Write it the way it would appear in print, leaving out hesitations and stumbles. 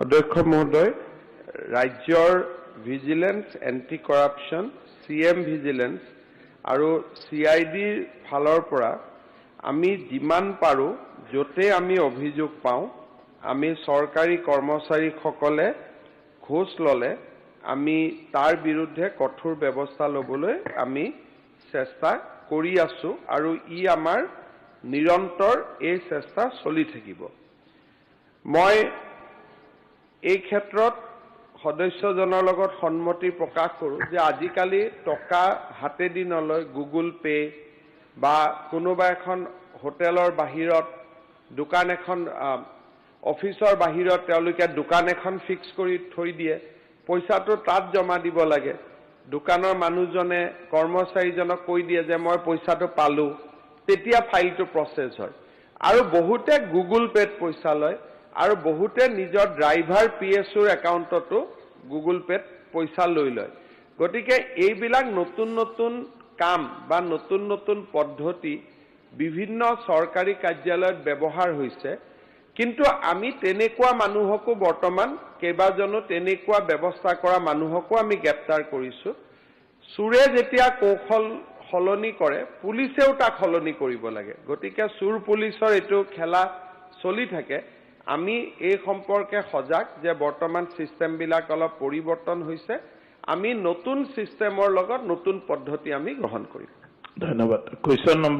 অধ্যক্ষ মহোদয়, ৰাজ্যৰ vigilance anti corruption CM vigilance আৰু CIDৰ ফালৰ পৰা আমি যিমান পাৰো যতে আমি অভিযোগ পাওঁ আমি চৰকাৰী কৰ্মচাৰীসকলে ঘোষ ললে আমি তাৰ বিৰুদ্ধে কঠোৰ ব্যৱস্থা লবলৈ আমি চেষ্টা কৰি আছো আৰু ই আমাৰ নিৰন্তৰ এই চেষ্টা চলি থাকিব। মই এই ক্ষেত্ৰত সদস্যজনৰ লগত সন্মতি প্ৰকাশ কৰোঁ যে আজিকালি টকা হাতেদি নলয় গুগল পে বা কোনোবা এখন হোটেলৰ বাহিৰত দোকান এখন অফিচৰ বাহিৰত তেওঁলোকে দোকান এখন ফিক্স কৰি থৈ দিয়ে পইচাটো তাত জমা দিব লাগে দোকানৰ মানুহজনে কৰ্মচাৰীজনক কৈ দিয়ে যে মই পইচাটো পালো তেতিয়া ফাইলটো প্ৰসেস হয় আৰু বহুতে গুগল পেত পইচা লয় আৰু বহুতে নিজৰ ড্ৰাইভাৰ PSOৰ একাউণ্টতো গুগল পেত পইচা লৈ লয় গতিকে এইবিলাক নতুন নতুন কাম বা নতুন নতুন পদ্ধতি বিভিন্ন চৰকাৰী কাৰ্যালয়ত ব্যৱহাৰ হৈছে কিন্তু আমি তেনেকুৱা মানুহকো বৰ্তমান কেইবাজনো তেনেকুৱা ব্যৱস্থা কৰা মানুহকো আমি গ্ৰেপ্তাৰ কৰিছো চুৰে যেতিয়া কৌশল হলনি কৰে পুলিচেও তাক হলনি কৰিব লাগে গতিকে চুৰ পুলিচৰ এটো খেলা চলি থাকে আমি এই সম্পৰ্কে সজাগ যে বৰ্তমান সিস্টেম বিলাক অলপ পৰিৱৰ্তন হৈছে আমি নতুন সিস্টেমৰ লগত নতুন পদ্ধতি আমি গ্ৰহণ কৰিম। ধন্যবাদ। Question number